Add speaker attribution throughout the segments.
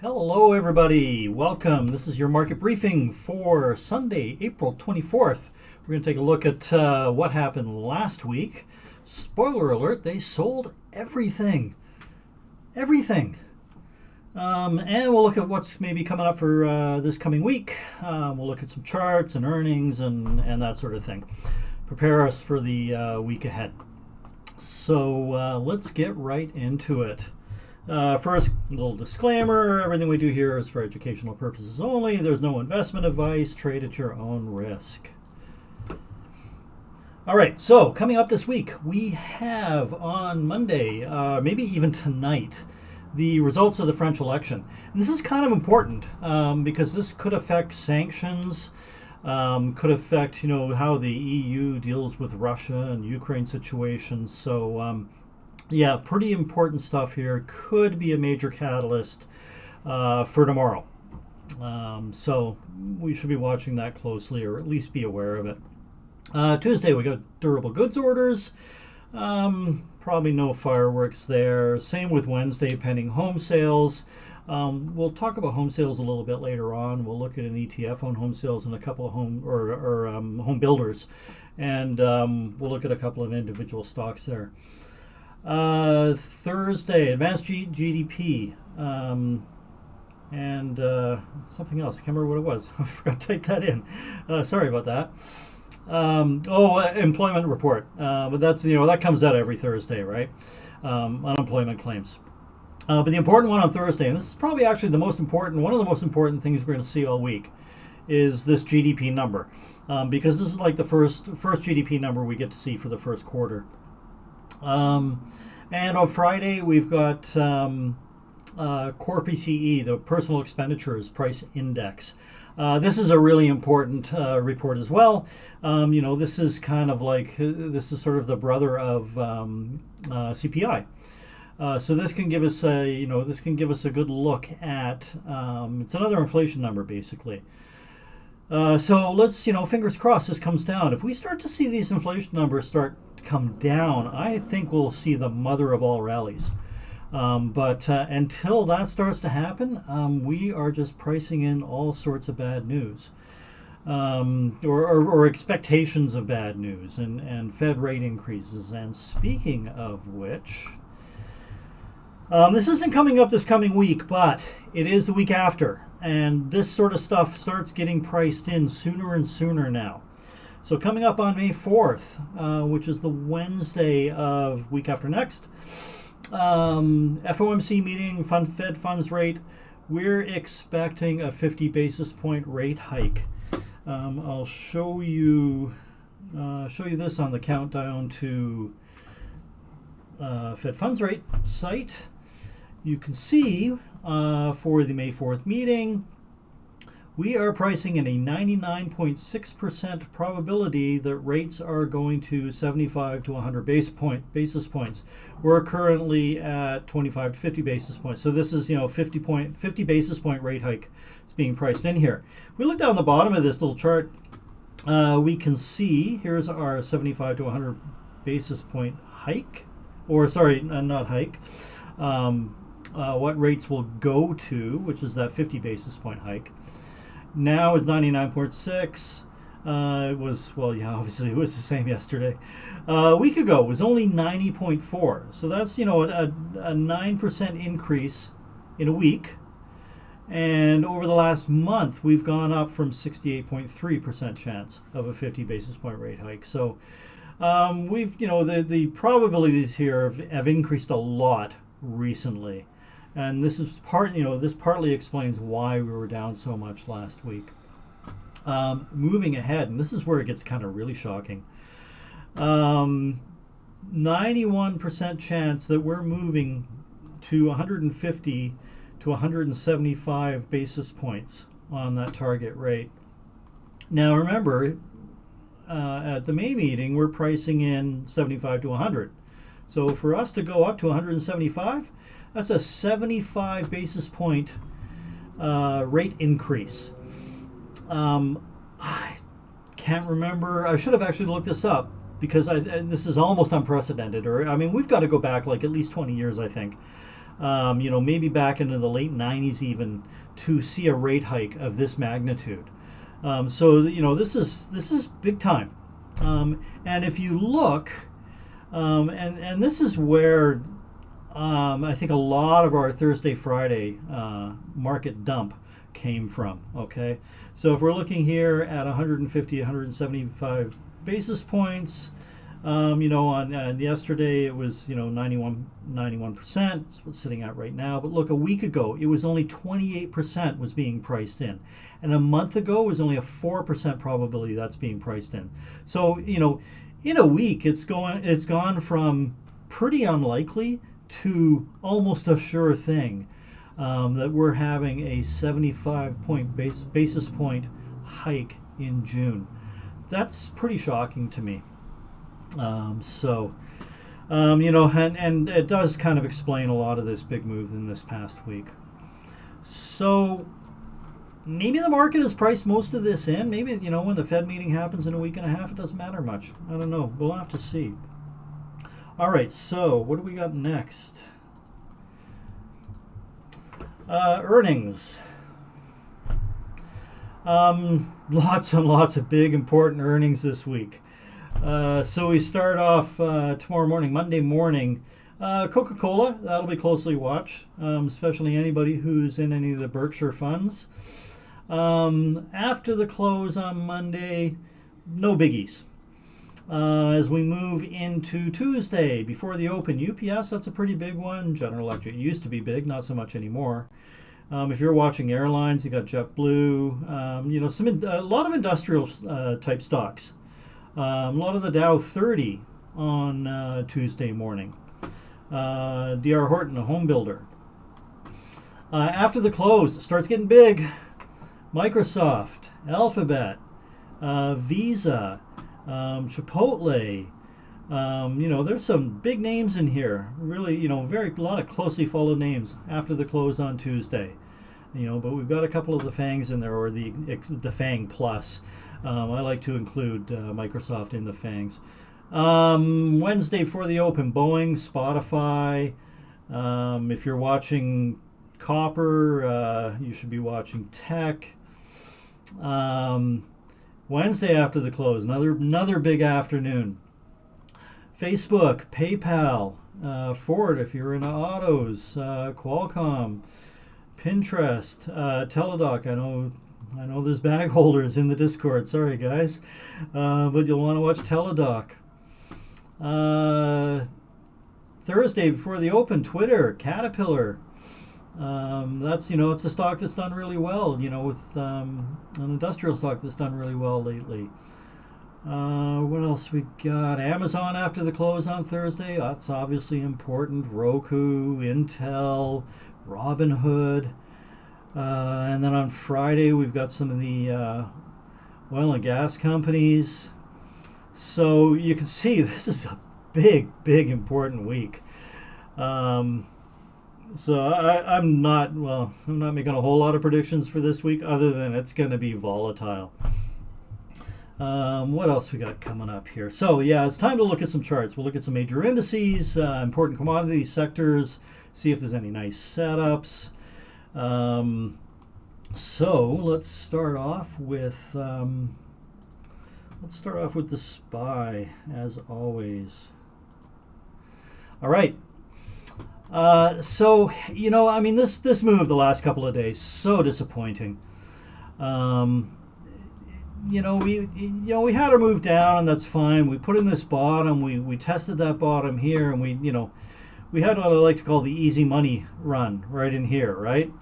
Speaker 1: Hello everybody, welcome. This is your market briefing for Sunday, April 24th. We're going to take a look at what happened last week. Spoiler alert, they sold everything. Everything. And we'll look at what's maybe coming up for this coming week. We'll look at some charts and earnings and that sort of thing. Prepare us for the week ahead. So let's get right into it. First, a little disclaimer, everything we do here is for educational purposes only. There's no investment advice. Trade at your own risk. All right, so coming up this week, we have on Monday, maybe even tonight, the results of the French election. And this is kind of important because this could affect sanctions, could affect, how the EU deals with Russia and Ukraine situations. So, yeah, pretty important stuff here. Could be a major catalyst for tomorrow. So we should be watching that closely, or at least be aware of it. Tuesday, we got durable goods orders. Probably no fireworks there. Same with Wednesday, pending home sales. We'll talk about home sales a little bit later on. We'll look at an ETF on home sales and a couple of home builders. And we'll look at a couple of individual stocks there. Thursday, advanced GDP, and something else. I can't remember what it was. I forgot to type that in. Sorry about that. Employment report. But that's, that comes out every Thursday, right? Unemployment claims. But the important one on Thursday, and this is probably actually one of the most important things we're going to see all week, is this GDP number. Because this is like the first GDP number we get to see for the first quarter. And on Friday, we've got core PCE, the Personal Expenditures Price Index. This is a really important report as well. This is kind of like, this is sort of the brother of CPI. So this can give us a good look at, it's another inflation number basically. So let's, fingers crossed this comes down. If we start to see these inflation numbers start to come down, I think we'll see the mother of all rallies. But until that starts to happen, we are just pricing in all sorts of bad news, or expectations of bad news and Fed rate increases. And speaking of which, this isn't coming up this coming week, but it is the week after. And this sort of stuff starts getting priced in sooner and sooner now. So coming up on May 4th, which is the Wednesday of week after next, FOMC meeting, Fed funds rate, we're expecting a 50 basis point rate hike. I'll show you this on the countdown to Fed funds rate site. You can see for the May 4th meeting, we are pricing in a 99.6% probability that rates are going to 75 to 100 basis points. We're currently at 25 to 50 basis points. So this is 50 basis point rate hike is being priced in here. If we look down the bottom of this little chart, we can see here's our 75 to 100 basis point hike, or sorry, not hike. What rates will go to, which is that 50 basis point hike. Now it's 99.6. It was, obviously it was the same yesterday. A week ago it was only 90.4. So that's, a 9% increase in a week. And over the last month, we've gone up from 68.3% chance of a 50 basis point rate hike. So we've, the probabilities here have increased a lot recently. And this is this partly explains why we were down so much last week. Moving ahead, and this is where it gets kind of really shocking. 91% chance that we're moving to 150 to 175 basis points on that target rate. Now remember, at the May meeting, we're pricing in 75 to 100. So for us to go up to 175, that's a 75 basis point rate increase. I can't remember. I should have actually looked this up because this is almost unprecedented. We've got to go back like at least 20 years, I think. maybe back into the late 90s even, to see a rate hike of this magnitude. This is big time. And if you look, and this is where I think a lot of our Thursday, Friday market dump came from. Okay, so if we're looking here at 150, 175 basis points, on yesterday it was 91%. It's what's sitting at right now. But look, a week ago it was only 28% was being priced in, and a month ago it was only a 4% probability that's being priced in. So in a week it's gone from pretty unlikely to almost a sure thing that we're having a 75 basis point hike in June. That's pretty shocking to me. And it does kind of explain a lot of this big move in this past week. So maybe the market has priced most of this in. Maybe, when the Fed meeting happens in a week and a half, it doesn't matter much. I don't know. We'll have to see. All right, so what do we got next? Earnings. Lots and lots of big, important earnings this week. So we start off tomorrow morning, Monday morning. Coca-Cola, that'll be closely watched, especially anybody who's in any of the Berkshire funds. After the close on Monday, no biggies. As we move into Tuesday, before the open, UPS, that's a pretty big one. General Electric used to be big, not so much anymore. If you're watching airlines, you got JetBlue, a lot of industrial type stocks. A lot of the Dow 30 on Tuesday morning. D.R. Horton, a home builder. After the close, it starts getting big. Microsoft, Alphabet, Visa, Chipotle. There's some big names in here. Really, a lot of closely followed names after the close on Tuesday. But we've got a couple of the FAANGs in there, or the FAANG Plus. I like to include Microsoft in the FAANGs. Wednesday before the open, Boeing, Spotify. If you're watching copper, you should be watching TECK. Wednesday after the close, another big afternoon. Facebook, PayPal, Ford if you're into autos, Qualcomm, Pinterest, Teladoc. I know there's bag holders in the Discord. Sorry, guys. But you'll want to watch Teladoc. Thursday before the open, Twitter, Caterpillar. It's a stock that's done really well, with an industrial stock that's done really well lately. What else we got? Amazon after the close on Thursday. That's obviously important. Roku, Intel, Robinhood. And then on Friday, we've got some of the oil and gas companies. So you can see this is a big, big, important week. So I'm not making a whole lot of predictions for this week, other than it's going to be volatile. What else we got coming up here? So yeah, it's time to look at some charts. We'll look at some major indices, important commodity sectors, see if there's any nice setups. So let's start off with the SPY as always. All right. This move the last couple of days, so disappointing. We had our move down, and that's fine. We put in this bottom. We tested that bottom here, and we had what I like to call the easy money run right in here, right?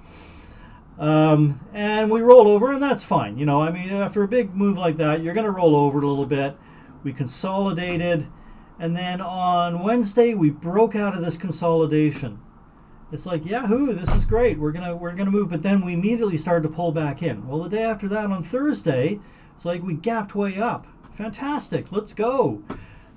Speaker 1: And we rolled over, and that's fine. After a big move like that, you're going to roll over a little bit. We consolidated, and then on Wednesday we broke out of this consolidation. It's like, yahoo, this is great. We're gonna move, but then we immediately started to pull back in. Well, the day after that, on Thursday, it's like we gapped way up. Fantastic, let's go.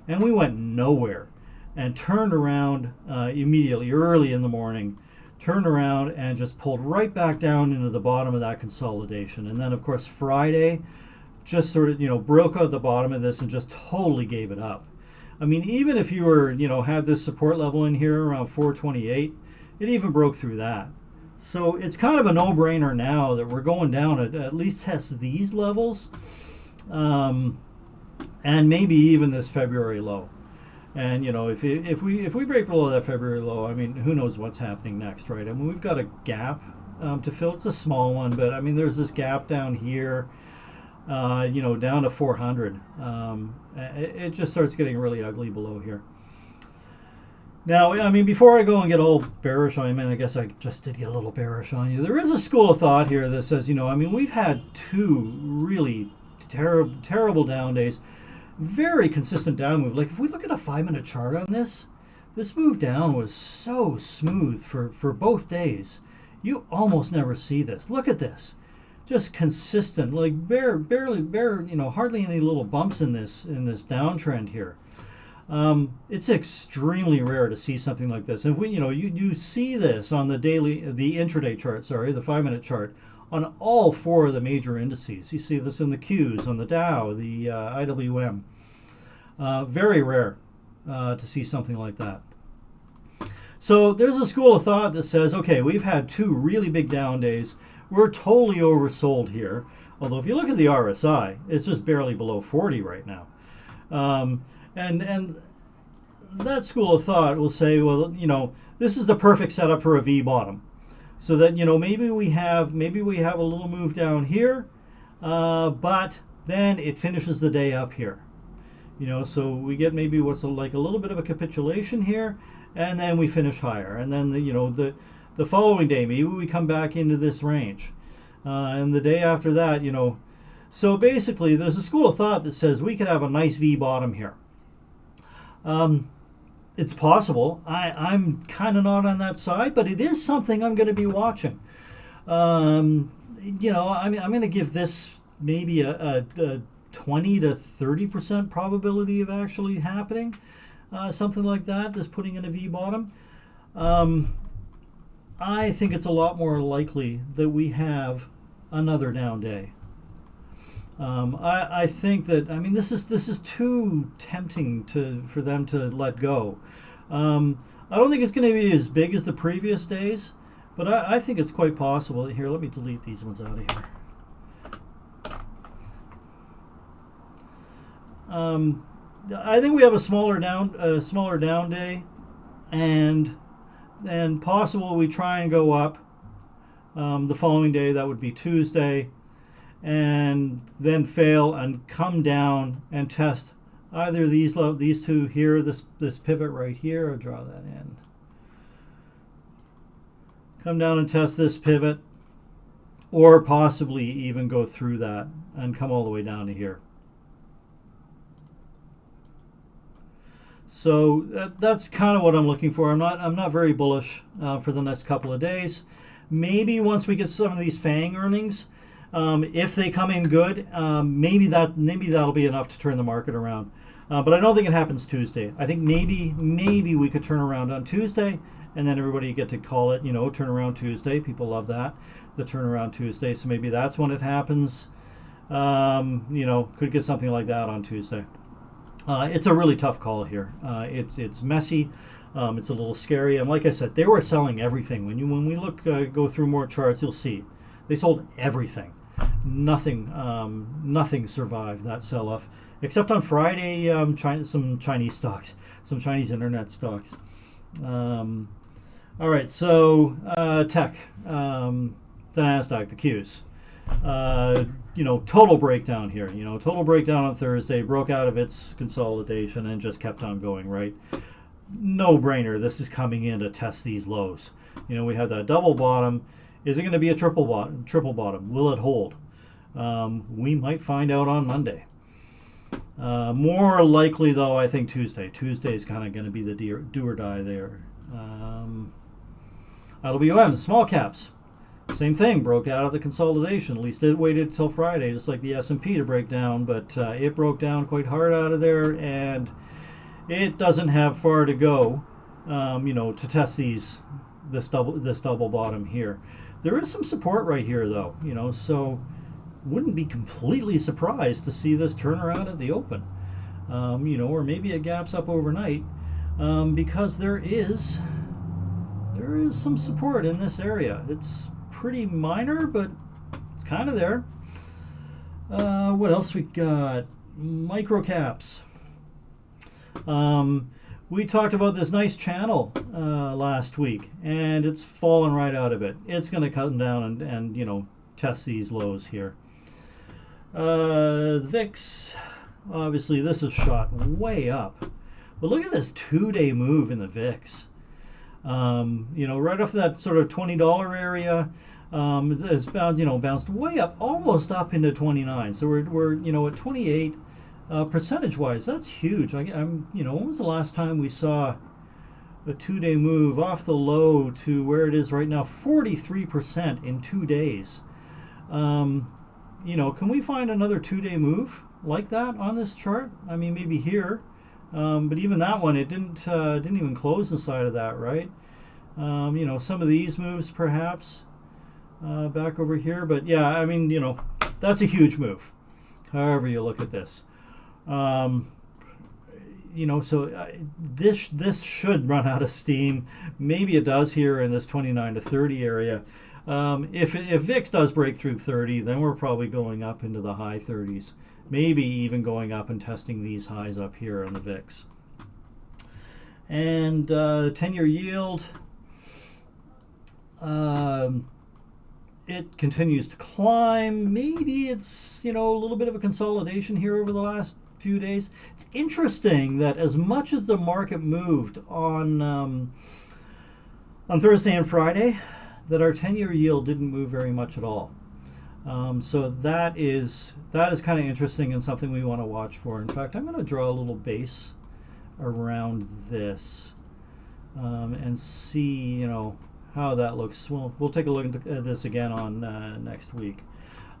Speaker 1: And we went nowhere and turned around immediately, early in the morning, turned around and just pulled right back down into the bottom of that consolidation. And then, of course, Friday just sort of, broke out the bottom of this and just totally gave it up. I mean, even if you were, had this support level in here around 428, It even broke through that. So it's kind of a no-brainer now that we're going down at least test these levels, and maybe even this February low. And you know, if we break below that February low, I mean, who knows what's happening next, right? I mean, we've got a gap to fill. It's a small one, but I mean, there's this gap down here, you know, down to 400. It just starts getting really ugly below here. Now, I mean, before I go and get all bearish on you, I mean, I guess I just did get a little bearish on you. There is a school of thought here that says, you know, I mean, we've had two really terrible down days. Very consistent down move. Like if we look at a 5-minute chart on this move down was so smooth for both days. You almost never see this. Look at this. Just consistent, like barely, you know, hardly any little bumps in this downtrend here. It's extremely rare to see something like this. And if we, you know, you see this on the intraday chart, sorry, the 5-minute chart, on all 4 of the major indices. You see this in the Qs, on the Dow, the IWM. Very rare to see something like that. So there's a school of thought that says, okay, we've had 2 really big down days. We're totally oversold here. Although if you look at the RSI, it's just barely below 40 right now. And that school of thought will say, well, you know, this is the perfect setup for a V bottom. So that, you know, maybe we have a little move down here, but then it finishes the day up here. You know, so we get maybe what's like a little bit of a capitulation here, and then we finish higher. And then, the following day, maybe we come back into this range. And the day after that, you know. So basically, there's a school of thought that says we could have a nice V bottom here. It's possible. I'm kind of not on that side, but it is something I'm going to be watching. You know, I'm going to give this maybe a 20 to 30% probability of actually happening, something like that. This putting in a V bottom. I think it's a lot more likely that we have another down day. I think that, I mean, this is too tempting for them to let go. I don't think it's going to be as big as the previous days, but I think it's quite possible. Here, let me delete these ones out of here. I think we have a smaller down day, and possible we try and go up the following day. That would be Tuesday. And then fail and come down and test either these 2 here, this pivot right here. I'll draw that in. Come down and test this pivot, or possibly even go through that and come all the way down to here. So that's kind of what I'm looking for. I'm not very bullish for the next couple of days. Maybe once we get some of these FAANG earnings. If they come in good, maybe that'll be enough to turn the market around. But I don't think it happens Tuesday. I think maybe we could turn around on Tuesday, and then everybody get to call it, you know, turnaround Tuesday. People love that, the turnaround Tuesday. So maybe that's when it happens. You know, could get something like that on Tuesday. It's a really tough call here. It's messy. It's a little scary. And like I said, they were selling everything. When we look, go through more charts, you'll see they sold everything. Nothing survived that sell-off, except on Friday, some Chinese stocks, some Chinese internet stocks. All right, so TECK, the NASDAQ, the Qs. You know, total breakdown here. You know, total breakdown on Thursday, broke out of its consolidation and just kept on going, right? No brainer. This is coming in to test these lows. You know, we had that double bottom. Is it going to be a triple bottom? Will it hold? We might find out on Monday. More likely, though, I think Tuesday. Tuesday is kind of going to be the do or die there. LWM, small caps. Same thing, broke out of the consolidation. At least it waited until Friday, just like the S&P, to break down. But it broke down quite hard out of there, and it doesn't have far to go, you know, to test this double bottom here. There is some support right here, though, you know, so wouldn't be completely surprised to see this turn around at the open, you know, or maybe it gaps up overnight, because there's there is some support in this area. It's pretty minor, but it's kind of there. What else we got? Micro caps. We talked about this nice channel last week, and it's fallen right out of it. It's going to come down and you know, test these lows here. The VIX, obviously this is shot way up, but look at this 2-day move in the VIX. You know, right off that sort of $20 area, it's bounced way up, almost up into 29. So we're you know, at 28. Percentage-wise, that's huge. I'm you know, when was the last time we saw a 2-day move off the low to where it is right now? 43% in 2 days. You know, can we find another 2-day move like that on this chart? I mean, maybe here, but even that one, it didn't even close inside of that, right? You know, some of these moves perhaps back over here, but yeah, I mean, you know, that's a huge move. However you look at this. You know, so this should run out of steam. Maybe it does here in this 29 to 30 area. If VIX does break through 30, then we're probably going up into the high 30s, maybe even going up and testing these highs up here in the VIX. And 10-year yield, it continues to climb. Maybe it's, you know, a little bit of a consolidation here over the last few days. It's interesting that as much as the market moved on Thursday and Friday, that our 10-year yield didn't move very much at all. So that is kind of interesting and something we want to watch for. In fact, I'm going to draw a little base around this and see, you know, how that looks. We'll take a look at this again on next week.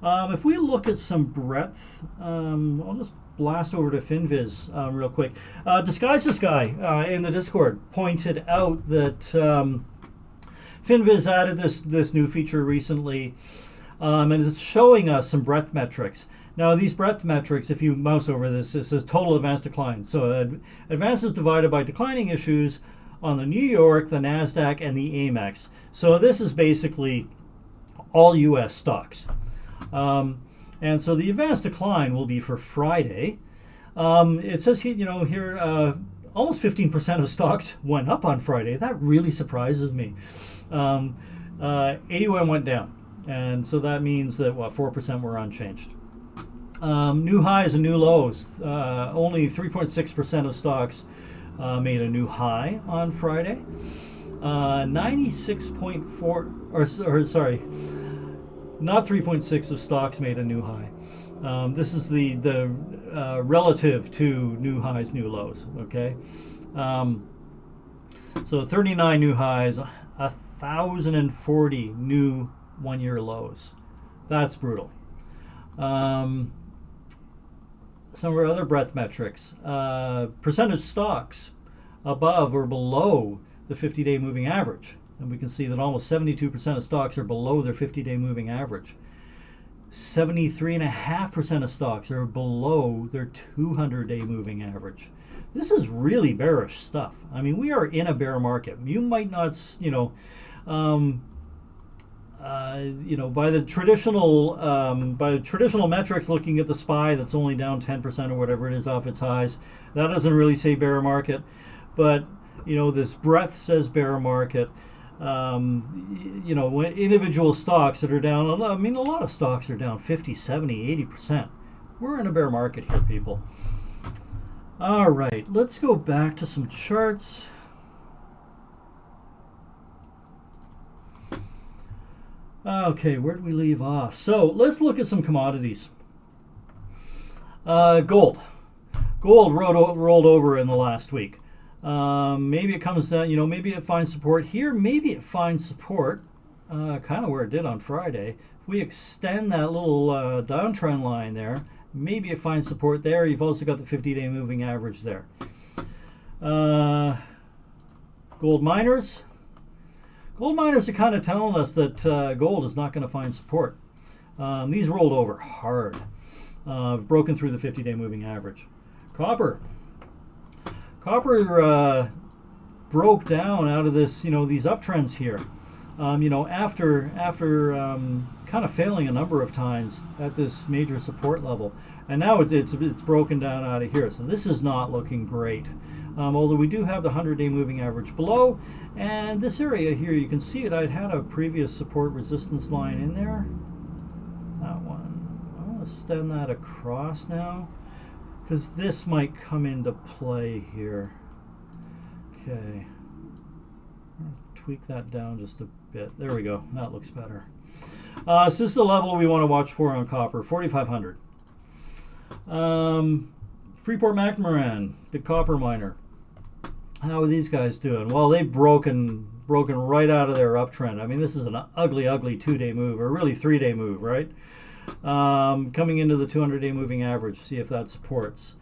Speaker 1: If we look at some breadth, I'll just blast over to FinViz real quick. Disguise this guy in the Discord pointed out that FinViz added this new feature recently, and it's showing us some breadth metrics. Now, these breadth metrics, if you mouse over this, it says total advanced decline. So advance is divided by declining issues on the New York, the NASDAQ, and the AMEX. So this is basically all U.S. stocks. And so the advanced decline will be for Friday. It says here, you know, here almost 15% of stocks went up on Friday. That really surprises me. 81 went down, and so that means that 4% were unchanged. New highs and new lows. Only 3.6% of stocks made a new high on Friday. 96.4, or sorry. Not 3.6 of stocks made a new high. This is the relative to new highs, new lows. Okay, so 39 new highs, 1,040 new one-year lows. That's brutal. Some of our other breadth metrics: percentage stocks above or below the 50-day moving average. And we can see that almost 72% of stocks are below their 50-day moving average. 73.5% of stocks are below their 200-day moving average. This is really bearish stuff. I mean, we are in a bear market. You might not, you know, by the traditional metrics, looking at the SPY that's only down 10% or whatever it is off its highs, that doesn't really say bear market. But you know, this breadth says bear market. You know, when individual stocks that are down, I mean, a lot of stocks are down 50, 70, 80%. We're in a bear market here, people. All right, let's go back to some charts. Okay, where did we leave off? So let's look at some commodities. Gold. Gold rolled over in the last week. Maybe it comes down, you know, maybe it finds support here. Maybe it finds support kind of where it did on Friday. If we extend that little downtrend line there, maybe it finds support there. You've also got the 50-day moving average there. Gold miners. Gold miners are kind of telling us that gold is not going to find support. These rolled over hard. Broken through the 50-day moving average. Copper. Copper broke down out of this, these uptrends here. After kind of failing a number of times at this major support level, and now it's broken down out of here. So this is not looking great. Although we do have the 100-day moving average below, and this area here, you can see it. I'd had a previous support resistance line in there. That one. I'm going to extend that across now, because this might come into play here. Okay. Tweak that down just a bit. There we go. That looks better. So this is the level we want to watch for on copper, 4,500. Freeport-McMoRan, big copper miner. How are these guys doing? Well, they've broken right out of their uptrend. I mean, this is an ugly 2-day move, or really 3-day move, right? Coming into the 200-day moving average, see if that supports.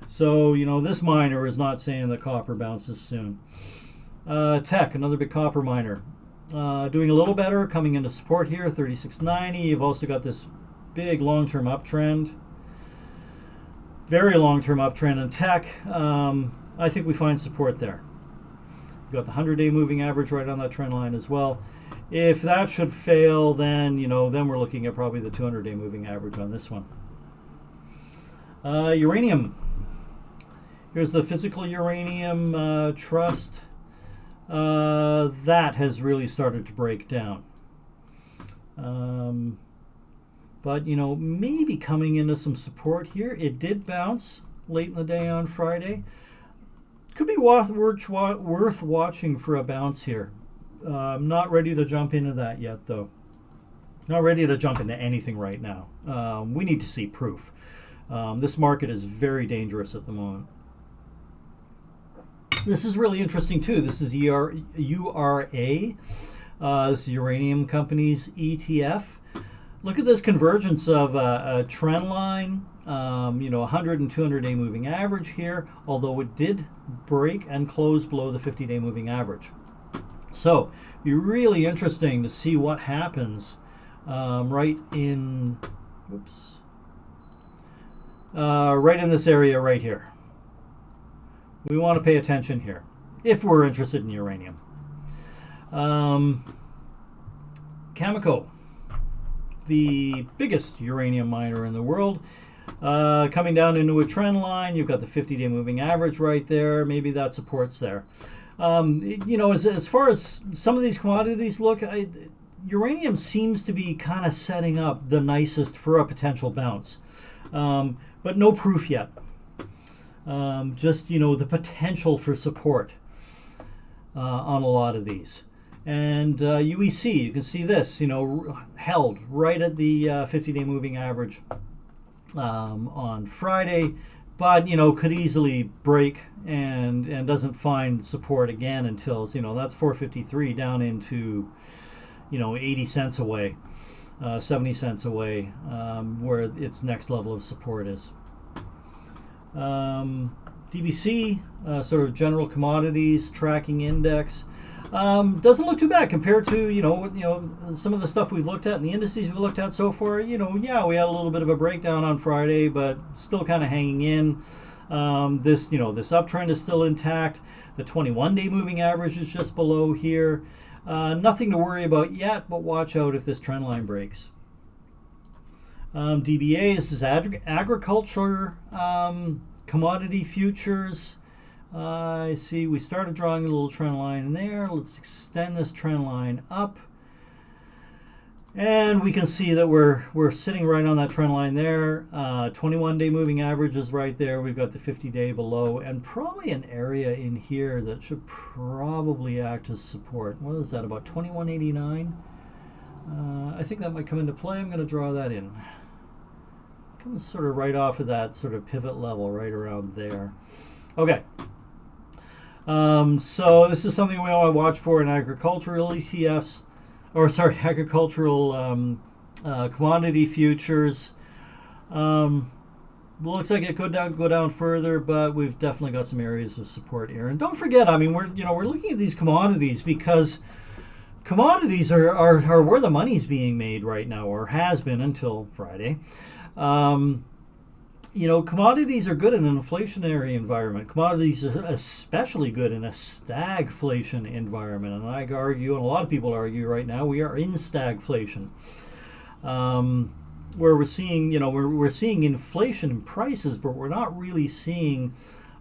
Speaker 1: So, this miner is not saying that copper bounces soon. TECK, another big copper miner, doing a little better, coming into support here, 36.90. You've also got this big long-term uptrend, very long-term uptrend in TECK. I think we find support there. We've got the 100-day moving average right on that trend line as well. If that should fail, then then we're looking at probably the 200-day moving average on this one. Uranium. Here's the physical uranium trust. That has really started to break down. But, maybe coming into some support here. It did bounce late in the day on Friday. Could be worth watching for a bounce here. I'm not ready to jump into that yet, though. Not ready to jump into anything right now. We need to see proof. This market is very dangerous at the moment. This is really interesting, too. This is URA. This is Uranium Company's ETF. Look at this convergence of a trend line, 100 and 200-day moving average here, although it did break and close below the 50-day moving average. So, it'd be really interesting to see what happens right in this area right here. We want to pay attention here if we're interested in uranium. Cameco, the biggest uranium miner in the world, coming down into a trend line. You've got the 50-day moving average right there. Maybe that supports there. As far as some of these commodities look, uranium seems to be kind of setting up the nicest for a potential bounce, but no proof yet. Just the potential for support on a lot of these. And UEC, you can see this, held right at the 50-day moving average on Friday, but could easily break and doesn't find support again until that's 453 down into 80 cents away, 70 cents away, where its next level of support is. DBC, sort of general commodities tracking index, doesn't look too bad compared to some of the stuff we've looked at and the indices we've looked at so far. We had a little bit of a breakdown on Friday, but still kind of hanging in. This uptrend is still intact. The 21-day moving average is just below here. Nothing to worry about yet, but watch out if this trend line breaks. DBA, this is agriculture commodity futures. I see we started drawing a little trend line in there. Let's extend this trend line up. And we can see that we're sitting right on that trend line there. 21-day moving average is right there. We've got the 50-day below, and probably an area in here that should probably act as support. What is that, about 21.89? I think that might come into play. I'm going to draw that in. It comes sort of right off of that sort of pivot level right around there. Okay. So this is something we want to watch for in agricultural ETFs. Agricultural commodity futures. Looks like it could go down further, but we've definitely got some areas of support here. And don't forget, I mean, we're looking at these commodities because commodities are where the money's being made right now, or has been until Friday. You know, commodities are good in an inflationary environment. Commodities are especially good in a stagflation environment. And I argue, and a lot of people argue right now, we are in stagflation. Where we're seeing, you know, we're seeing inflation in prices, but we're not really seeing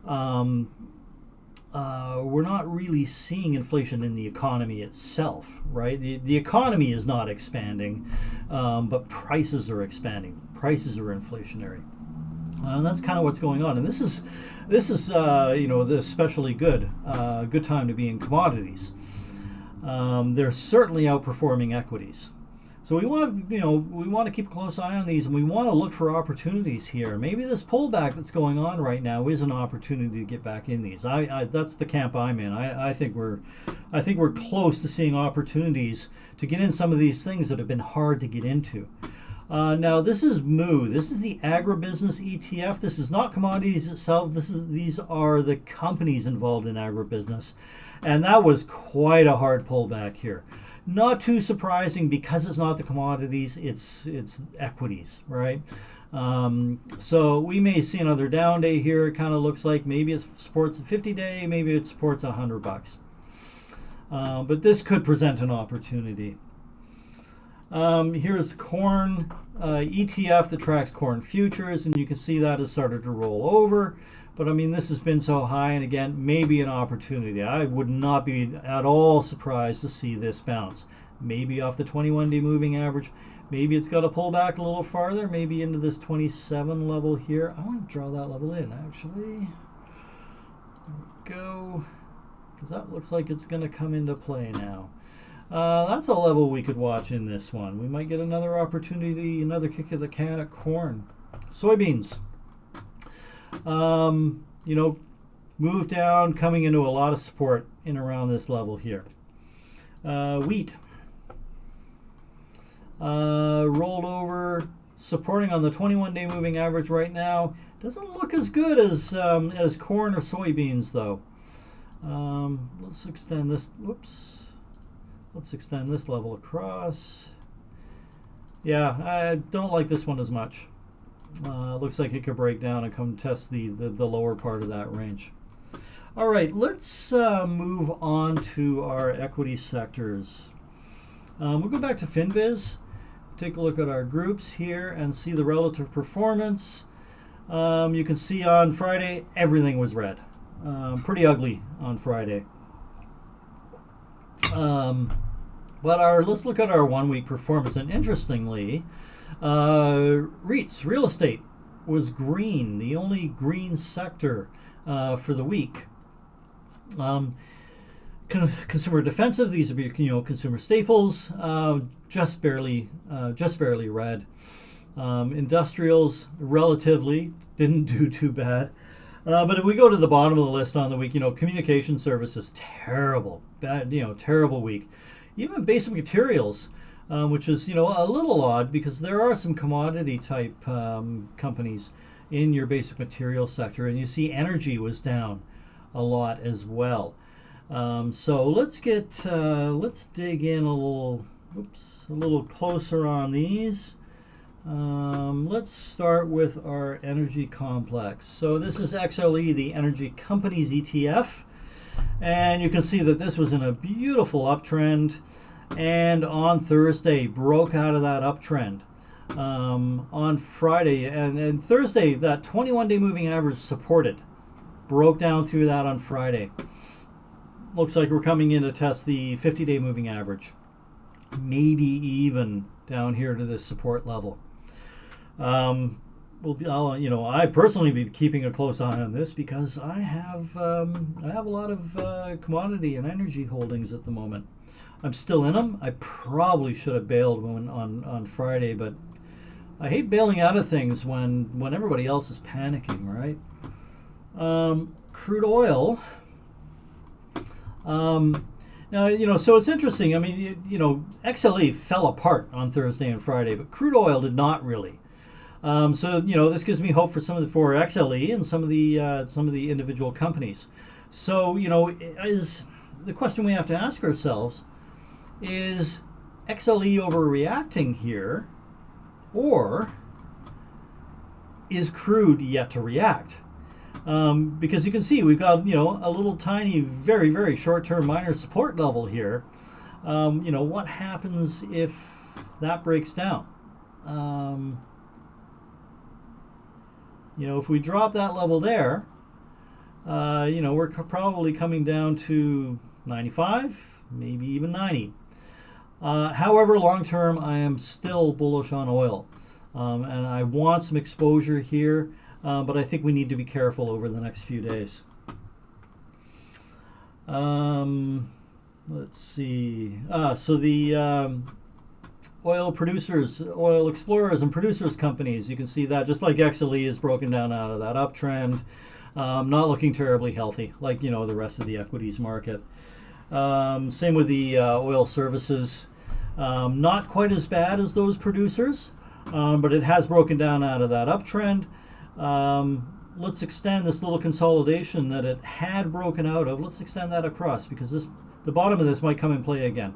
Speaker 1: inflation in the economy itself, right? The economy is not expanding, but prices are expanding. Prices are inflationary. And that's kind of what's going on. And this is you know, especially good time to be in commodities. They're certainly outperforming equities. So we want to keep a close eye on these, and we want to look for opportunities here. Maybe this pullback that's going on right now is an opportunity to get back in these. That's the camp I'm in. I think we're close to seeing opportunities to get in some of these things that have been hard to get into. Now this is MOO. This is the agribusiness ETF. This is not commodities itself. These are the companies involved in agribusiness, and that was quite a hard pullback here. Not too surprising because it's not the commodities, it's equities, right? So we may see another down day here. It kind of looks like maybe it supports a 50-day, maybe it supports $100. But this could present an opportunity. Here's corn ETF that tracks corn futures, and you can see that has started to roll over. But I mean, this has been so high, and again, maybe an opportunity. I would not be at all surprised to see this bounce. Maybe off the 21-day moving average. Maybe it's got to pull back a little farther, maybe into this 27 level here. I want to draw that level in, actually. There we go. Because that looks like it's going to come into play now. That's a level we could watch in this one. We might get another opportunity, another kick of the can at corn. Soybeans. You know, move down, coming into a lot of support in around this level here. Wheat. Rolled over, supporting on the 21-day moving average right now. Doesn't look as good as corn or soybeans, though. Let's extend this. Whoops. Let's extend this level across. Yeah, I don't like this one as much. Looks like it could break down and come test the lower part of that range. All right, let's move on to our equity sectors. We'll go back to FinViz, take a look at our groups here and see the relative performance. You can see on Friday, everything was red. Pretty ugly on Friday. But let's look at our 1 week performance. And interestingly, REITs, real estate, was green, the only green sector for the week. Consumer defensive, these are consumer staples, just barely red. Industrials relatively didn't do too bad. But if we go to the bottom of the list on the week, communication services, terrible, bad, terrible week. Even basic materials, which is, a little odd because there are some commodity type companies in your basic materials sector, and you see energy was down a lot as well. So let's dig in a little closer on these. Let's start with our energy complex. So this is XLRE, the energy companies ETF. And you can see that this was in a beautiful uptrend, and on Thursday broke out of that uptrend. On Friday and Thursday, that 21-day moving average supported, broke down through that on Friday. Looks like we're coming in to test the 50-day moving average, maybe even down here to this support level. I personally be keeping a close eye on this because I have a lot of commodity and energy holdings at the moment. I'm still in them. I probably should have bailed on Friday, but I hate bailing out of things when everybody else is panicking, right? Crude oil. Now, so it's interesting. I mean, XLE fell apart on Thursday and Friday, but crude oil did not really. So this gives me hope for for XLE and some of the individual companies. So is the question we have to ask ourselves: is XLE overreacting here, or is crude yet to react? Because you can see we've got, a little tiny, very, very short-term minor support level here. What happens if that breaks down? If we drop that level there, we're probably coming down to 95, maybe even 90. However, long term, I am still bullish on oil. And I want some exposure here, but I think we need to be careful over the next few days. Let's see. So the oil producers, oil explorers and producers companies, you can see that just like XLE is broken down out of that uptrend, not looking terribly healthy, like the rest of the equities market. Same with the oil services, not quite as bad as those producers, but it has broken down out of that uptrend. Let's extend this little consolidation that it had broken out of. Let's extend that across, because the bottom of this might come in play again.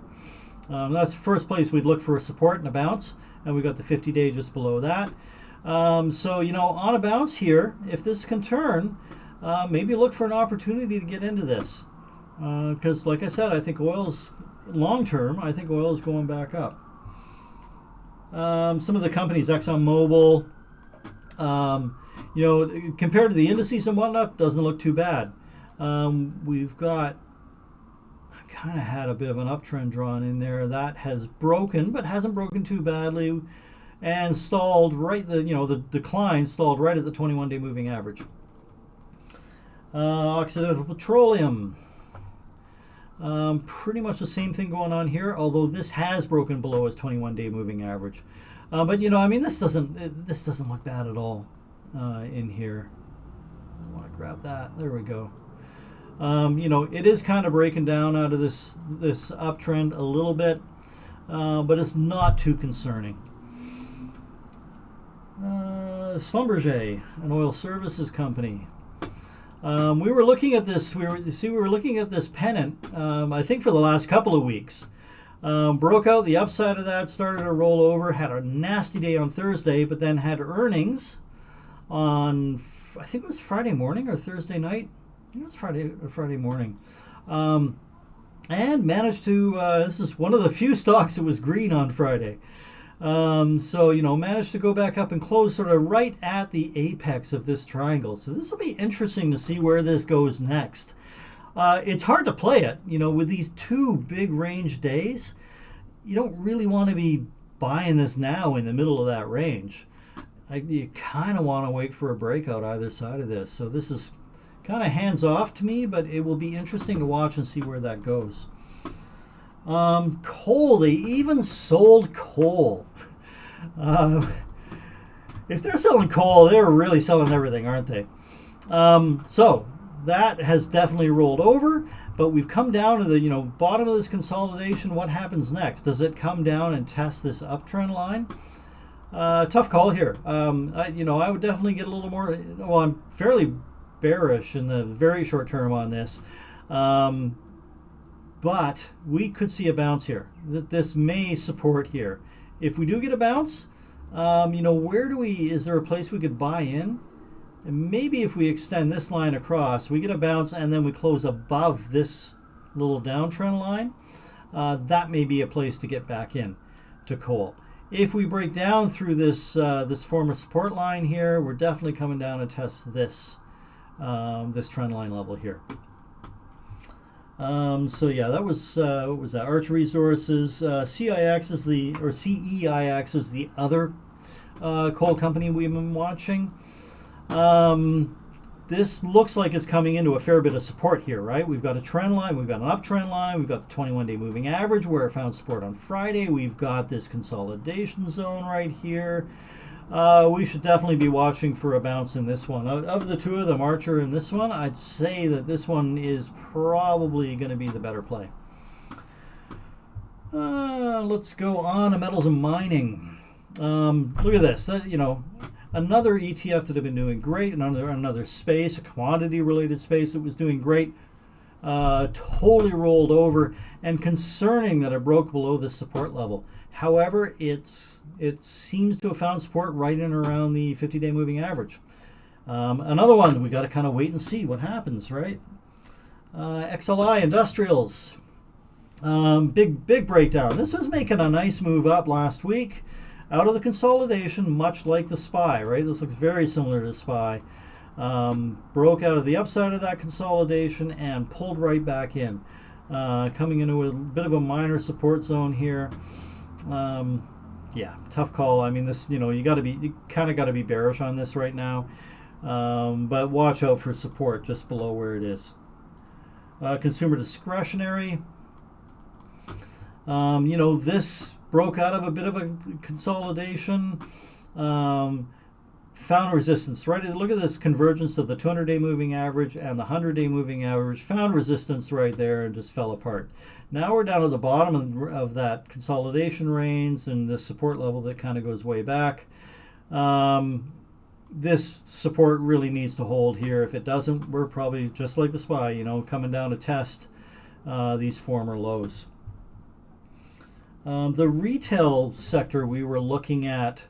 Speaker 1: That's the first place we'd look for a support and a bounce, and we've got the 50-day just below that. So, on a bounce here, if this can turn, maybe look for an opportunity to get into this. Because, like I said, I think oil's long-term, I think oil is going back up. Some of the companies, ExxonMobil, compared to the indices and whatnot, doesn't look too bad. We've got kind of had a bit of an uptrend drawn in there that has broken, but hasn't broken too badly, and stalled right. The decline stalled right at the 21-day moving average. Occidental Petroleum, pretty much the same thing going on here, although this has broken below its 21-day moving average. But this doesn't look bad at all in here. I want to grab that. There we go. It is kind of breaking down out of this uptrend a little bit, but it's not too concerning. Schlumberger, an oil services company. We were looking at this. We were looking at this pennant. I think for the last couple of weeks. Broke out the upside of that, started to roll over, had a nasty day on Thursday, but then had earnings on, I think it was Friday morning or Thursday night. It was Friday morning, and managed to. This is one of the few stocks that was green on Friday. Managed to go back up and close sort of right at the apex of this triangle. So this will be interesting to see where this goes next. It's hard to play it, with these two big range days. You don't really want to be buying this now in the middle of that range. You kind of want to wait for a breakout either side of this. So this is kind of hands off to me, but it will be interesting to watch and see where that goes. Coal, they even sold coal. If they're selling coal, they're really selling everything, aren't they? So that has definitely rolled over, but we've come down to the bottom of this consolidation. What happens next? Does it come down and test this uptrend line? Tough call here. I would definitely get a little more. Well, I'm fairly bearish in the very short term on this, but we could see a bounce here. That this may support here. If we do get a bounce, is there a place we could buy in? And maybe if we extend this line across, we get a bounce and then we close above this little downtrend line, that may be a place to get back in to coal. If we break down through this former support line here, we're definitely coming down to test this trend line level here. That was what was that? Arch Resources. CEIX is the other coal company we've been watching. This looks like it's coming into a fair bit of support here, right? We've got a trend line, we've got an uptrend line, we've got the 21-day moving average where it found support on Friday. We've got this consolidation zone right here. We should definitely be watching for a bounce in this one. Of the two of them, Archer and this one, I'd say that this one is probably going to be the better play. Let's go on to metals and mining. Look at this. Another ETF that have been doing great, another space, a commodity-related space that was doing great, totally rolled over, and concerning that it broke below this support level. However, it seems to have found support right in and around the 50-day moving average. Another one, we got to kind of wait and see what happens, right? XLI Industrials, big breakdown. This was making a nice move up last week out of the consolidation, much like the SPY, right? This looks very similar to SPY. Broke out of the upside of that consolidation and pulled right back in, coming into a bit of a minor support zone here. Yeah, tough call. I mean, this, you kind of got to be bearish on this right now, but watch out for support just below where it is. Consumer discretionary. This broke out of a bit of a consolidation, found resistance, right? Look at this convergence of the 200-day moving average and the 100-day moving average, found resistance right there and just fell apart. Now we're down at the bottom of that consolidation range and this support level that kind of goes way back. This support really needs to hold here. If it doesn't, we're probably just like the SPY, coming down to test these former lows. The retail sector we were looking at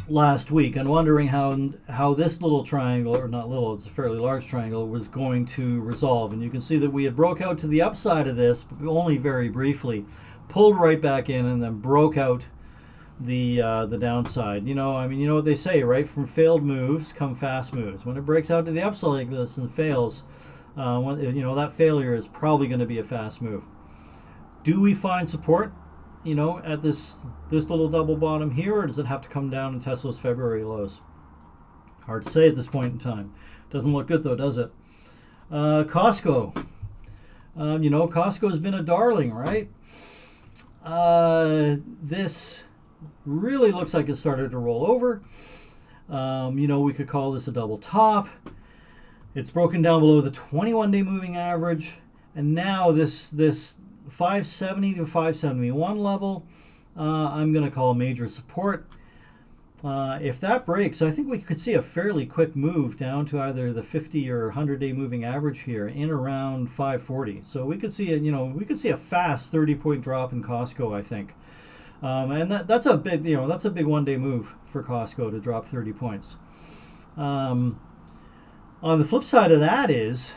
Speaker 1: last week and wondering how this little triangle, or not little, it's a fairly large triangle, was going to resolve. And you can see that we had broke out to the upside of this, but only very briefly, pulled right back in and then broke out the downside. What they say, right? From failed moves come fast moves. When it breaks out to the upside like this and fails, that failure is probably going to be a fast move. Do we find support, at this little double bottom here, or does it have to come down and test those February lows? Hard to say at this point in time. Doesn't look good though, does it? Costco. Costco's been a darling, right? This really looks like it started to roll over. We could call this a double top. It's broken down below the 21-day moving average, and now this 570 to 571 level, I'm going to call major support. If that breaks, I think we could see a fairly quick move down to either the 50 or 100-day moving average here in around 540. So we could see a fast 30-point drop in Costco, I think. And that's a big, that's a big one-day move for Costco to drop 30 points. On the flip side of that is,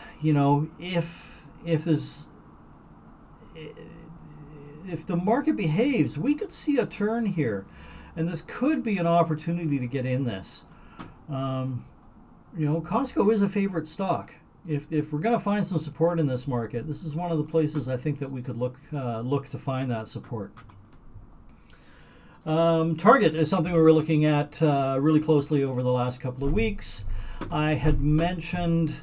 Speaker 1: if the market behaves, we could see a turn here, and this could be an opportunity to get in this. Costco is a favorite stock. If we're going to find some support in this market, this is one of the places I think that we could look to find that support. Target is something we were looking at really closely over the last couple of weeks. I had mentioned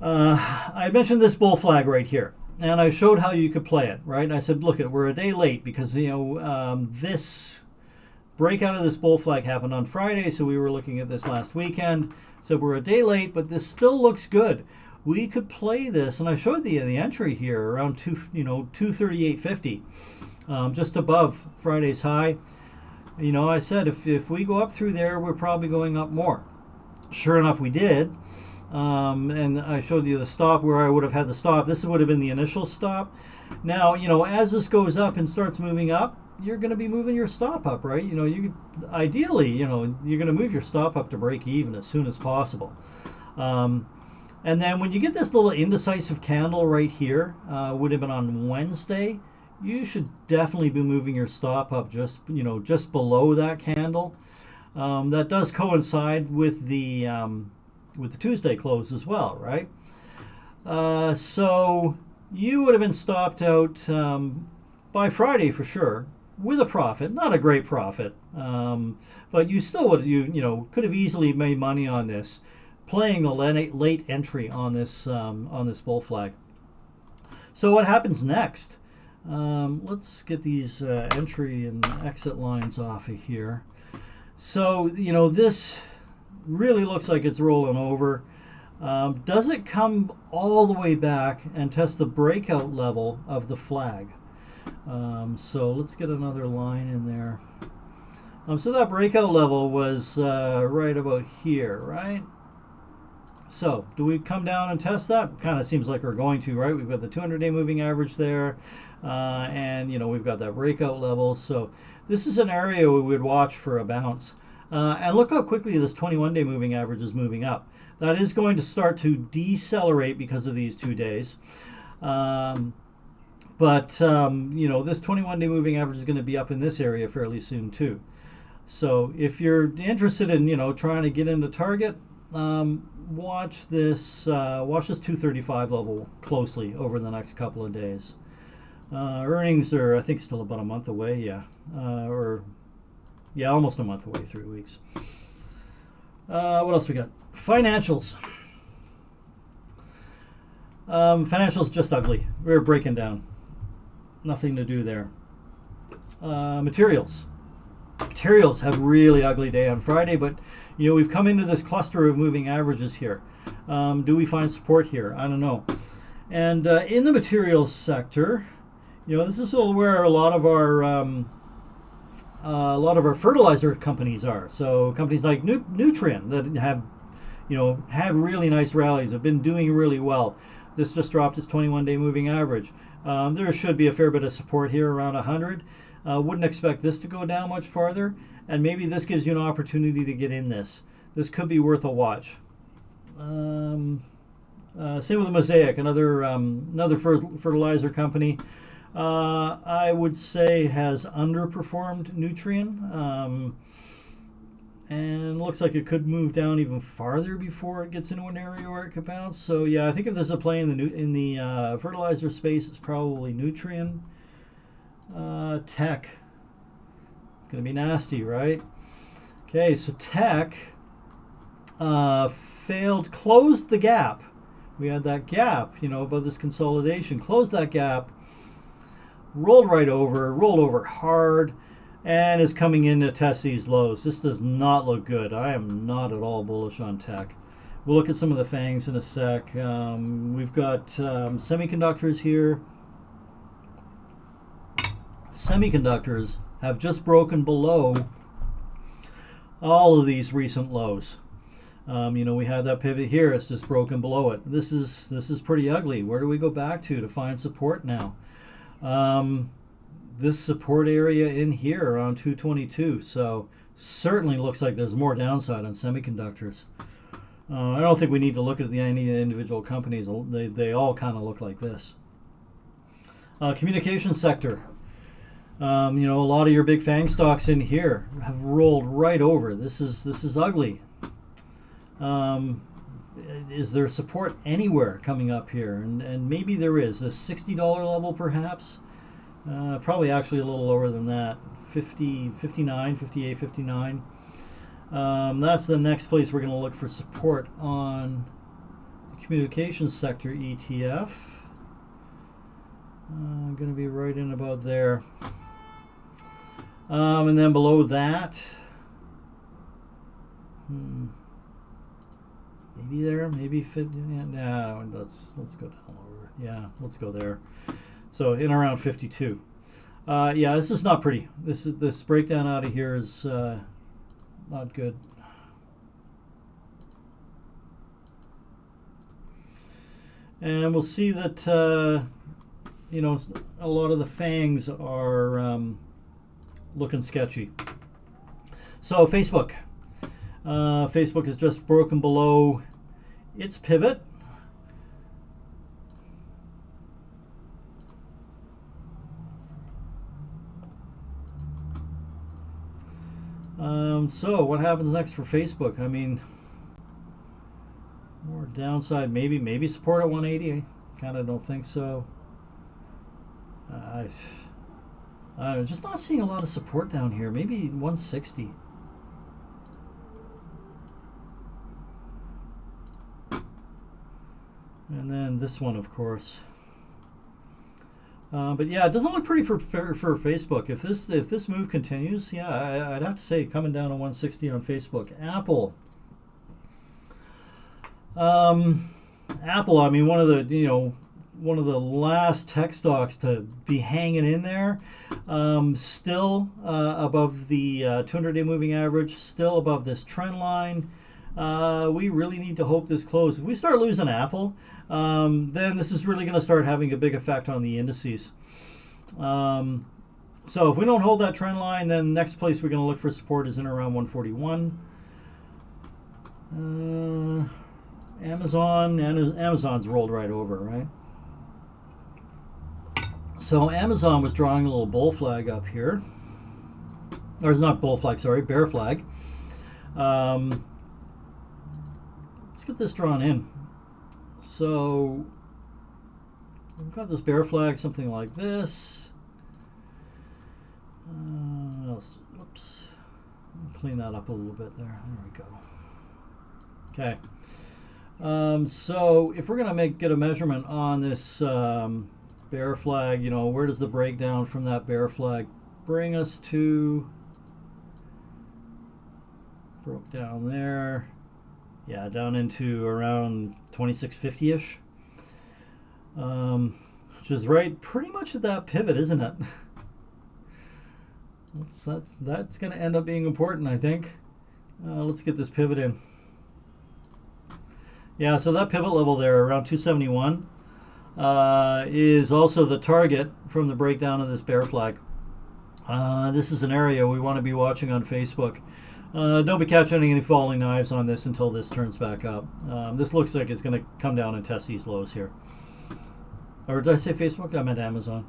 Speaker 1: this bull flag right here. And I showed how you could play it, right? And I said, look, we're a day late because, this breakout of this bull flag happened on Friday, so we were looking at this last weekend. So we're a day late, but this still looks good. We could play this, and I showed the entry here around 238.50, just above Friday's high. I said if we go up through there, we're probably going up more. Sure enough, we did. And I showed you the stop where I would have had the stop. This would have been the initial stop. Now, as this goes up and starts moving up, you're going to be moving your stop up, right? Ideally, you're going to move your stop up to break even as soon as possible. And then when you get this little indecisive candle right here, would have been on Wednesday, you should definitely be moving your stop up just below that candle. That does coincide with the Tuesday close as well, right? So you would have been stopped out by Friday for sure, with a profit, not a great profit, but you still would could have easily made money on this, playing the late entry on this bull flag. So what happens next? Let's get these entry and exit lines off of here. So this really looks like it's rolling over. Does it come all the way back and test the breakout level of the flag? So let's get another line in there. So that breakout level was right about here, right? So do we come down and test that? Kind of seems like we're going to, right? We've got the 200-day moving average there. And we've got that breakout level. So this is an area we would watch for a bounce. And look how quickly this 21-day moving average is moving up. That is going to start to decelerate because of these 2 days. But this 21-day moving average is going to be up in this area fairly soon too. So if you're interested in, trying to get into target, watch this 235 level closely over the next couple of days. Earnings are, I think, still about a month away. Almost a month away, 3 weeks. What else we got? Financials. Financials just ugly. We're breaking down. Nothing to do there. Materials. Materials have really ugly day on Friday, but we've come into this cluster of moving averages here. Do we find support here? I don't know. And in the materials sector, this is where a lot of our fertilizer companies are. So companies like Nutrien that have had really nice rallies, have been doing really well. This just dropped its 21-day moving average. There should be a fair bit of support here around 100. Wouldn't expect this to go down much farther, and maybe this gives you an opportunity to get in this. This could be worth a watch. Same with Mosaic, another fertilizer company. I would say has underperformed Nutrien, and looks like it could move down even farther before it gets into an area where it could bounce. So yeah, I think if there's a play in the fertilizer space, it's probably Nutrien. TECK. It's going to be nasty, right? Okay, so TECK closed the gap. We had that gap, above this consolidation. Closed that gap, rolled over hard, and is coming in to test these lows. This does not look good. I am not at all bullish on TECK. We'll look at some of the FAANGS in a sec. We've got semiconductors here. Semiconductors have just broken below all of these recent lows. We had that pivot here. It's just broken below it. This is pretty ugly. Where do we go back to find support now? This support area in here around 222. So certainly looks like there's more downside on semiconductors. I don't think we need to look at any individual companies. They all kind of look like this. Communication sector. A lot of your big FAANG stocks in here have rolled right over. This is ugly. Is there support anywhere coming up here? And maybe there is. The $60 level perhaps. Probably actually a little lower than that. 50, 59, 58, 59. That's the next place we're going to look for support on the communications sector ETF. Going to be right in about there. And then below that, maybe there, maybe 50. No, let's go down lower. Yeah, let's go there. So in around 52. This is not pretty. This breakdown out of here is not good. And we'll see that a lot of the FAANGs are looking sketchy. So Facebook has just broken below its pivot. So what happens next for Facebook? I mean, more downside, maybe support at 180. I kind of don't think so. I'm just not seeing a lot of support down here. Maybe 160. And then this one, of course. But yeah, it doesn't look pretty for Facebook. If this move continues, yeah, I'd have to say coming down to 160 on Facebook. Apple. Apple. I mean, one of the last tech stocks to be hanging in there. Still above the 200-day moving average. Still above this trend line. We really need to hope this closes. If we start losing Apple, then this is really going to start having a big effect on the indices. So if we don't hold that trend line, then next place we're going to look for support is in around 141. Amazon's rolled right over, right? So Amazon was drawing a little bull flag up here. Or it's not bull flag, sorry, bear flag. Let's get this drawn in. So we've got this bear flag, something like this. Oops. Clean that up a little bit there. There we go. Okay. So if we're going to get a measurement on this bear flag, you know, where does the breakdown from that bear flag bring us to? Broke down there. Yeah, down into around 2650-ish. Which is right pretty much at that pivot, isn't it? That's going to end up being important, I think. Let's get this pivot in. Yeah, so that pivot level there, around 271, is also the target from the breakdown of this bear flag. This is an area we want to be watching on Facebook. Don't be catching any falling knives on this until this turns back up. This looks like it's going to come down and test these lows here. Or did I say Facebook? I meant Amazon.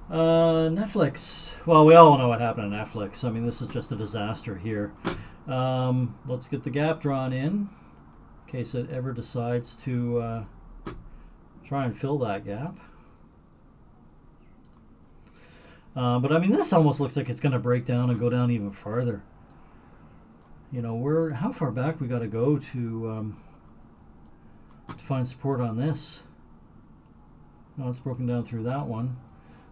Speaker 1: Netflix. Well, we all know what happened on Netflix. I mean, this is just a disaster here. Let's get the gap drawn in case it ever decides to try and fill that gap. But I mean, this almost looks like it's going to break down and go down even farther. You know, how far back we got to go to find support on this? No, it's broken down through that one.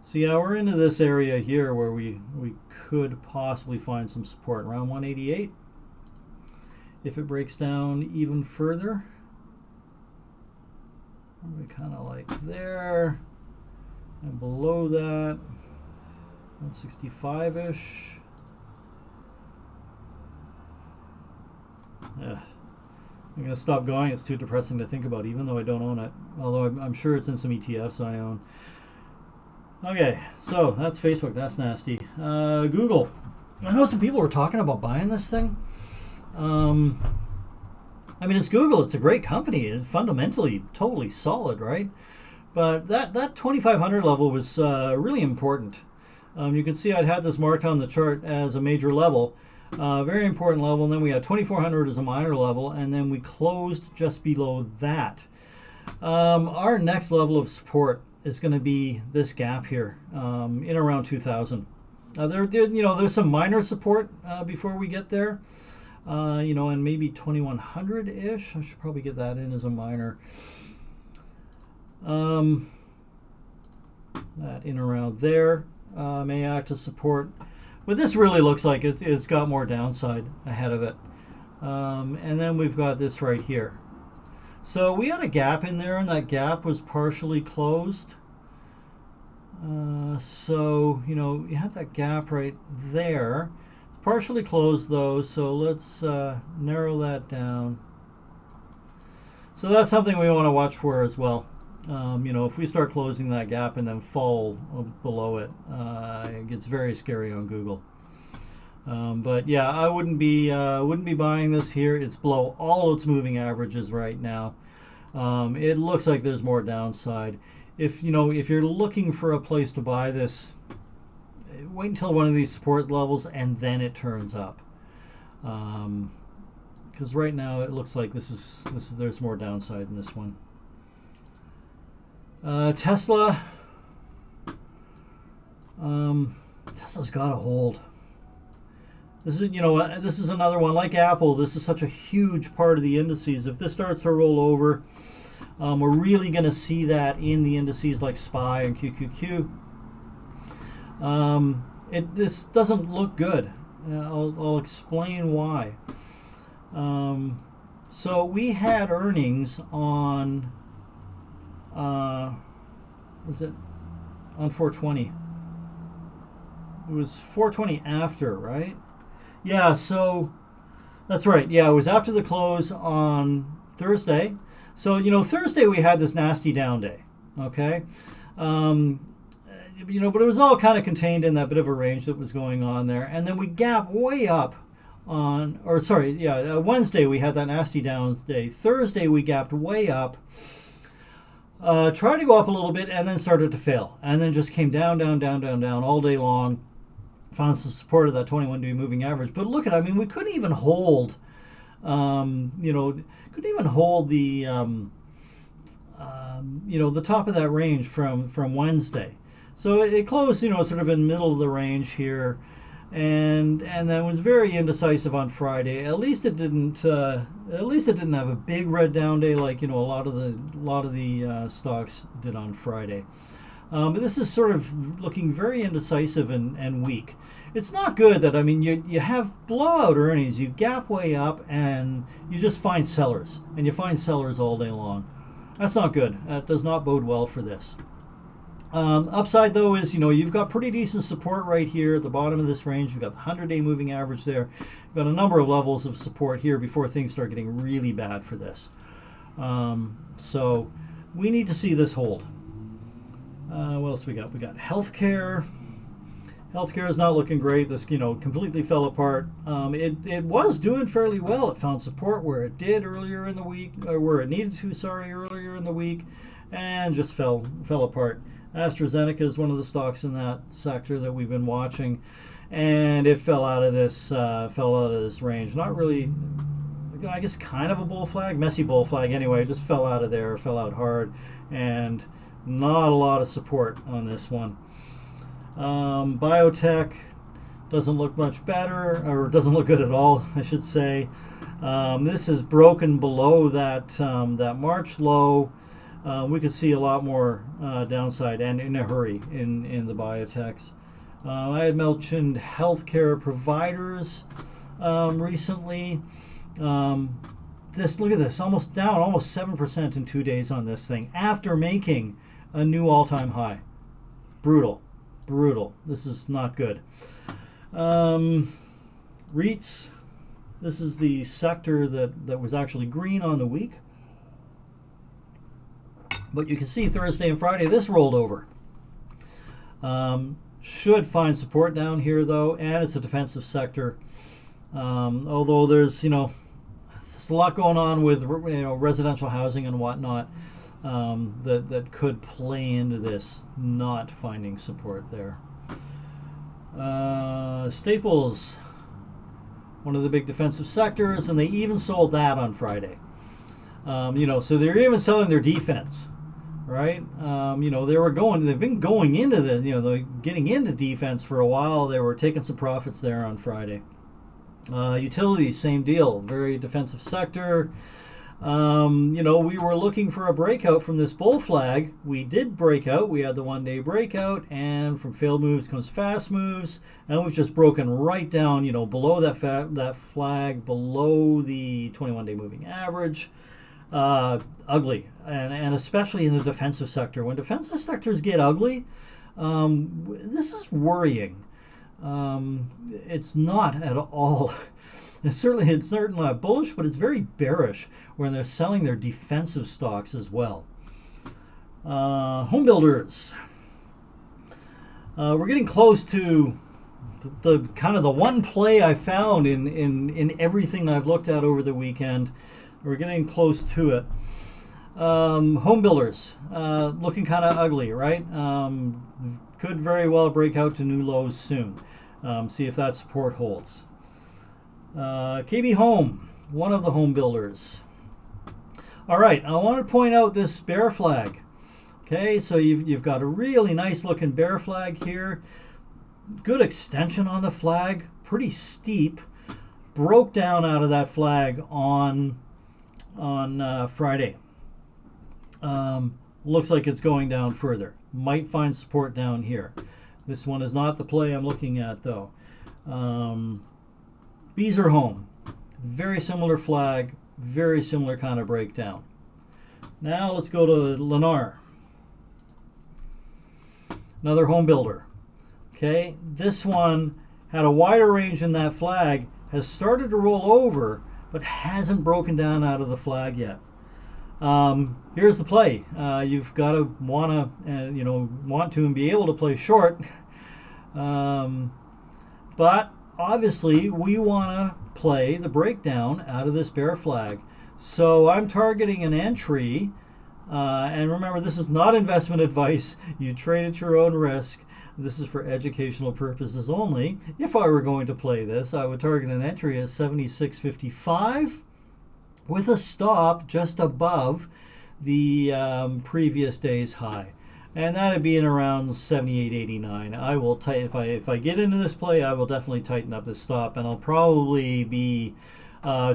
Speaker 1: So yeah, we're into this area here where we could possibly find some support around 188. If it breaks down even further, we kind of like there, and below that, 165-ish. Yeah. I'm going to stop going. It's too depressing to think about, even though I don't own it. Although I'm sure it's in some ETFs I own. Okay, so that's Facebook. That's nasty. Google. I know some people were talking about buying this thing. I mean, it's Google. It's a great company. It's fundamentally totally solid, right? But that 2,500 level was really important. You can see I'd had this marked on the chart as a major level. Very important level, and then we had 2,400 as a minor level, and then we closed just below that. Our next level of support is going to be this gap here, in around 2,000. There's some minor support before we get there, and maybe 2,100-ish. I should probably get that in as a minor. That in around there may act as support. But this really looks like it's got more downside ahead of it. And then we've got this right here. So we had a gap in there, and that gap was partially closed. So, you had that gap right there. It's partially closed, though, so let's narrow that down. So that's something we want to watch for as well. If we start closing that gap and then fall below it, it gets very scary on Google. But yeah, I wouldn't be buying this here. It's below all its moving averages right now. It looks like there's more downside. If you're looking for a place to buy this, wait until one of these support levels and then it turns up. Because right now it looks like there's more downside in this one. Tesla. Tesla's got a hold. This is another one like Apple. This is such a huge part of the indices. If this starts to roll over, we're really going to see that in the indices like SPY and QQQ. This doesn't look good. I'll explain why. So we had earnings on. Was it on 420? It was 420 after, right? Yeah, so that's right. Yeah, it was after the close on Thursday. So, Thursday we had this nasty down day, okay? but it was all kind of contained in that bit of a range that was going on there. And then we gap way up on, or sorry, yeah, Wednesday we had that nasty downs day. Thursday we gapped way up, tried to go up a little bit, and then started to fail. And then just came down, down, down, down, down all day long. Found some support of that 21-day moving average. But look at it, I mean, we couldn't even hold, couldn't even hold the, the top of that range from Wednesday. So it closed, sort of in the middle of the range here, and then was very indecisive on Friday. At least it didn't have a big red down day like a lot of the stocks did on Friday. But this is sort of looking very indecisive and weak. It's not good that, you have blowout earnings, you gap way up, and you just find sellers, and you find sellers all day long. That's not good. That does not bode well for this. Upside, though, is, you've got pretty decent support right here at the bottom of this range. You've got the 100-day moving average there. You've got a number of levels of support here before things start getting really bad for this. So we need to see this hold. What else we got? We got healthcare. Healthcare is not looking great. This, completely fell apart. It was doing fairly well. It found support where it did earlier in the week, or where it needed to, earlier in the week, and just fell apart. AstraZeneca is one of the stocks in that sector that we've been watching, and it fell out of this range. Not really, I guess, kind of a bull flag, messy bull flag anyway. It just fell out of there, fell out hard, and not a lot of support on this one. Biotech doesn't look much better, or doesn't look good at all, I should say. This is broken below that March low. We could see a lot more downside, and in a hurry, in the biotechs. I had mentioned healthcare providers recently. Look at this, almost 7% in 2 days on this thing after making a new all-time high. Brutal. This is not good. REITs. This is the sector that was actually green on the week. But you can see Thursday and Friday, this rolled over. Should find support down here, though, and it's a defensive sector. Although there's a lot going on with residential housing and whatnot that could play into this not finding support there. Staples, one of the big defensive sectors, and they even sold that on Friday. So they're even selling their defense, right? They've been going into they're getting into defense for a while. They were taking some profits there on Friday. Utilities, same deal, very defensive sector. We were looking for a breakout from this bull flag. We did break out. We had the 1-day breakout, and from failed moves comes fast moves, and we've just broken right down, below that flag, below the 21-day moving average. Ugly, and especially in the defensive sector. When defensive sectors get ugly, this is worrying. It's not at all. It's certainly not bullish, but it's very bearish when they're selling their defensive stocks as well. Home builders. We're getting close to the kind of the one play I found in everything I've looked at over the weekend. We're getting close to it. Home builders, looking kind of ugly, right? Could very well break out to new lows soon. See if that support holds. KB Home, one of the home builders. All right, I want to point out this bear flag. Okay, so you've got a really nice looking bear flag here. Good extension on the flag, pretty steep. Broke down out of that flag on Friday. Looks like it's going down further. Might find support down here. This one is not the play I'm looking at, though. Beazer Home, very similar flag, very similar kind of breakdown. Now let's go to Lennar, another home builder. Okay, this one had a wider range in that flag, has started to roll over, but hasn't broken down out of the flag yet. Here's the play. You've got to want to and be able to play short. But obviously, we want to play the breakdown out of this bear flag. So I'm targeting an entry. And remember, this is not investment advice. You trade at your own risk. This is for educational purposes only. If I were going to play this, I would target an entry at 76.55 with a stop just above the previous day's high. And that would be in around 78.89. I will if I get into this play, I will definitely tighten up this stop, and I'll probably be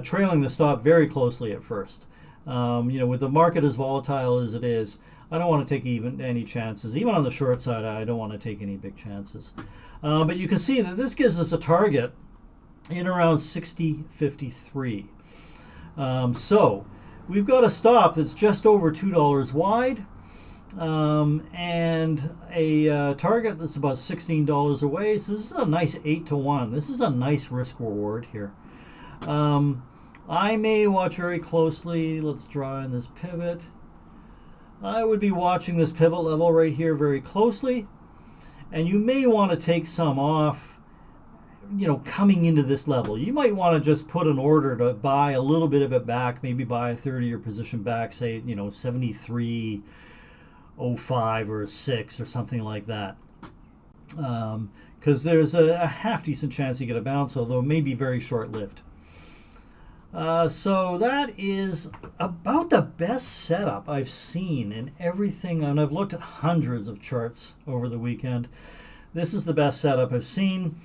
Speaker 1: trailing the stop very closely at first. With the market as volatile as it is, I don't want to take any chances. Even on the short side, I don't want to take any big chances. But you can see that this gives us a target in around 60.53. So we've got a stop that's just over $2 wide, and a target that's about $16 away. So this is a nice 8-to-1. This is a nice risk reward here. I may watch very closely. Let's draw in this pivot. I would be watching this pivot level right here very closely, and you may want to take some off, coming into this level. You might want to just put an order to buy a little bit of it back, maybe buy a third of your position back, say, 73.05 or 6 or something like that. Because there's a half decent chance you get a bounce, although it may be very short-lived. So that is about the best setup I've seen in everything, and I've looked at hundreds of charts over the weekend. This is the best setup I've seen,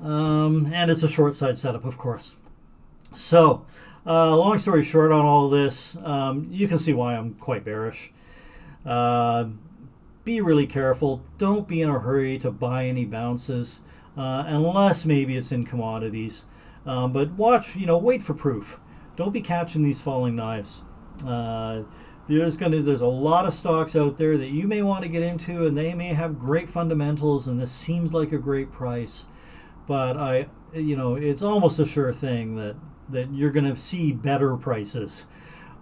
Speaker 1: and it's a short side setup, of course. So, long story short on all of this, you can see why I'm quite bearish. Be really careful. Don't be in a hurry to buy any bounces, unless maybe it's in commodities. But watch, wait for proof. Don't be catching these falling knives. There's a lot of stocks out there that you may want to get into, and they may have great fundamentals, and this seems like a great price. But it's almost a sure thing that you're going to see better prices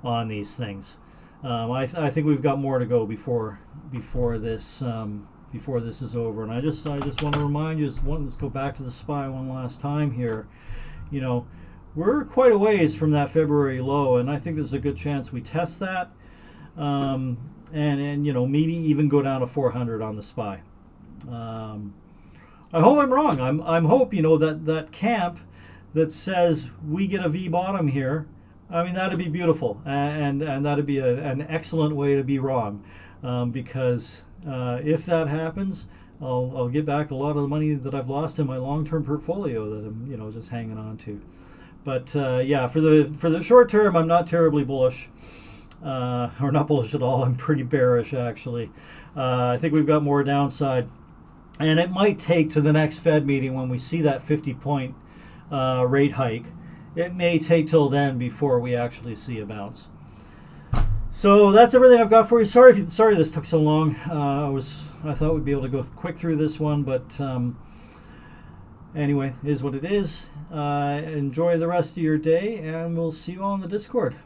Speaker 1: on these things. I think we've got more to go before this is over. And I just want to remind you, let's go back to the SPY one last time here. We're quite a ways from that February low, and I think there's a good chance we test that, and maybe even go down to 400 on the SPY. I hope I'm wrong. I'm hope that camp that says we get a V bottom here. I mean, that'd be beautiful, and that'd be an excellent way to be wrong, because if that happens, I'll get back a lot of the money that I've lost in my long-term portfolio that I'm just hanging on to. But for the short term, I'm not terribly bullish, or not bullish at all. I'm pretty bearish actually. I think we've got more downside, and it might take to the next Fed meeting when we see that 50-point rate hike. It may take till then before we actually see a bounce. So that's everything I've got for you. Sorry this took so long. I thought we'd be able to go quick through this one, but anyway, it is what it is. Enjoy the rest of your day, and we'll see you all on the Discord.